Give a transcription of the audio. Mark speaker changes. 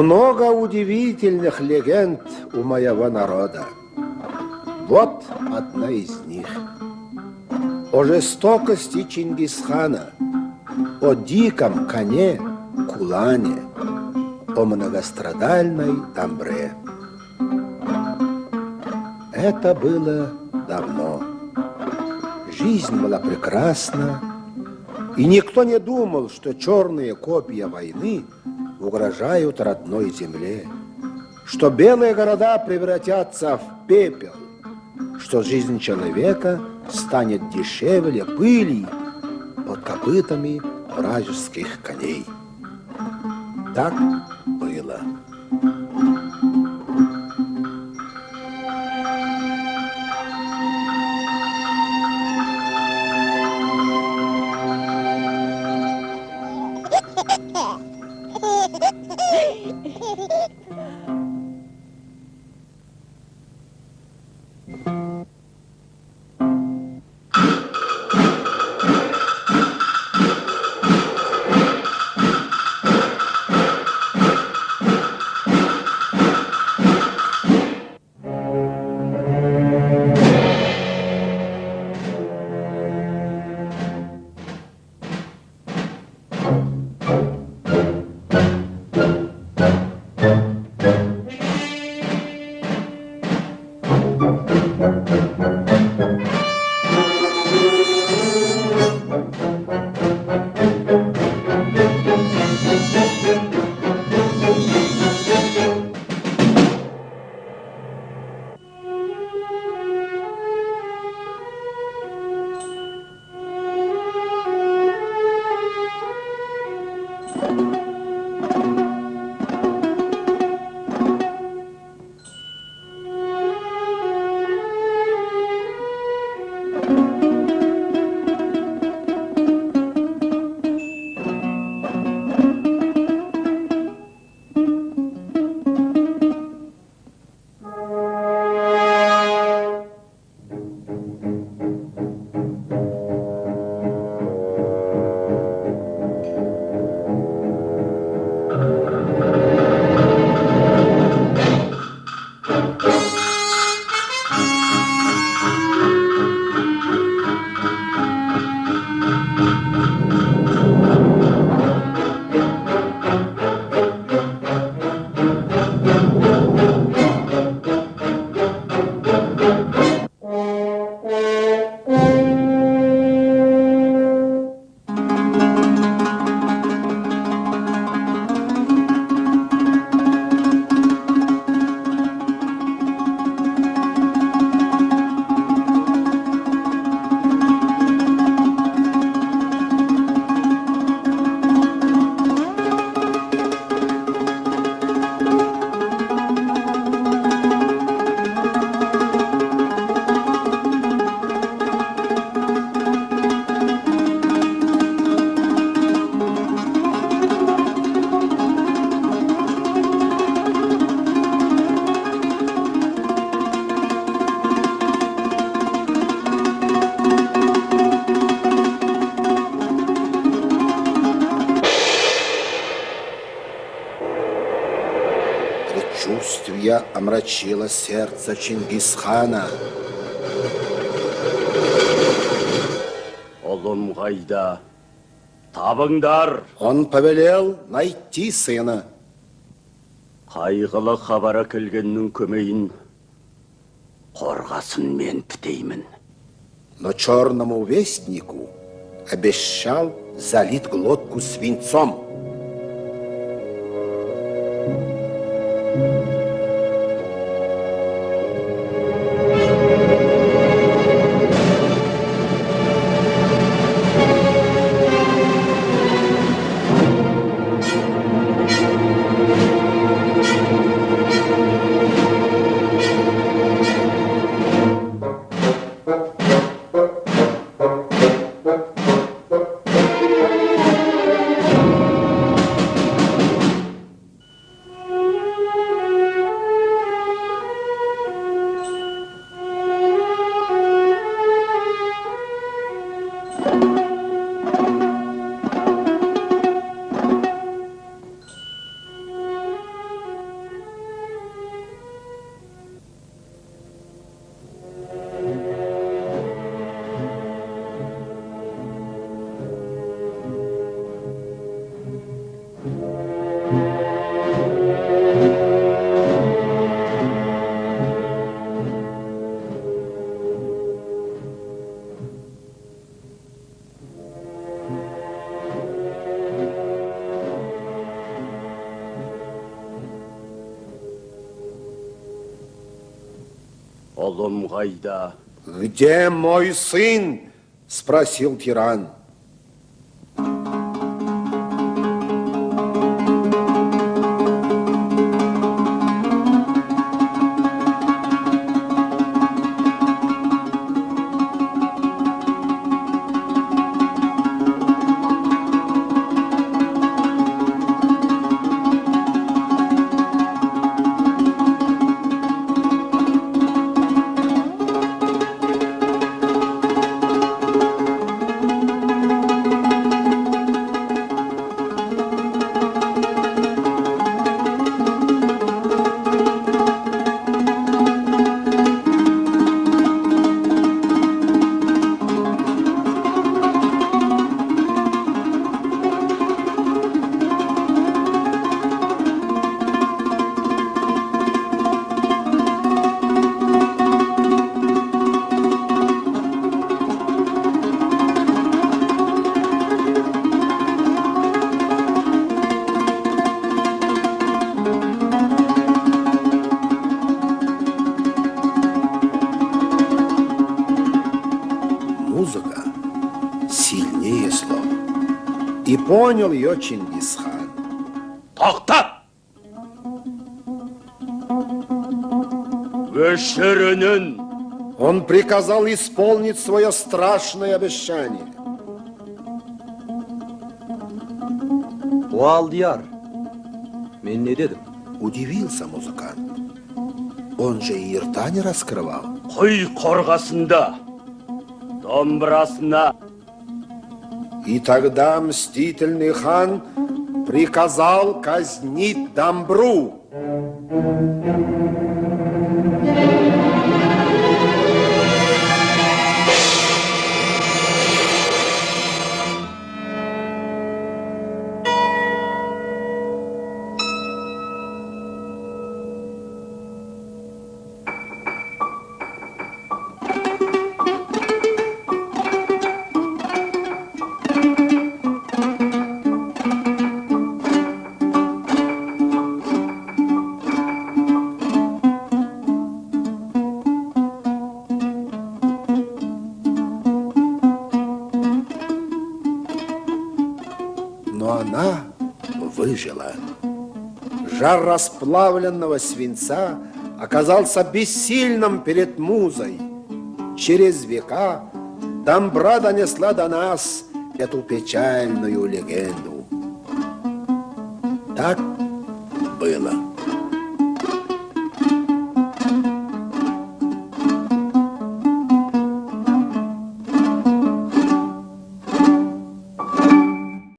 Speaker 1: Много удивительных легенд у моего народа. Вот одна из них. О жестокости Чингисхана, о диком коне Кулане, о многострадальной Тамбре. Это было давно. Жизнь была прекрасна, и никто не думал, что черные копья войны угрожают родной земле, что белые города превратятся в пепел, что жизнь человека станет дешевле пыли под копытами вражеских коней. Так было. Предчувствие омрачило сердце Чингисхана.
Speaker 2: Олым қайда? Табыңдар!
Speaker 1: Он повелел найти сына.
Speaker 2: Қайғылы хабара келгеннің көмейін қорғасын мен бітеймін.
Speaker 1: Но черному вестнику обещал залить глотку свинцом.
Speaker 2: Олым қайда?
Speaker 1: «Где мой сын?» – спросил тиран. Музыка сильнее слов. И понял ее Чингисхан.
Speaker 2: Тоқтат! Өшірінін!
Speaker 1: Он приказал исполнить свое страшное обещание.
Speaker 3: О алдияр, мен не дедім?
Speaker 1: Удивился музыкант. Он же и рта не раскрывал.
Speaker 2: Қой қорғасында, домбырасына.
Speaker 1: И тогда мстительный хан приказал казнить Дамбру. Но она выжила. Жар расплавленного свинца оказался бессильным перед музой. Через века Дамбра донесла до нас эту печальную легенду. Так было.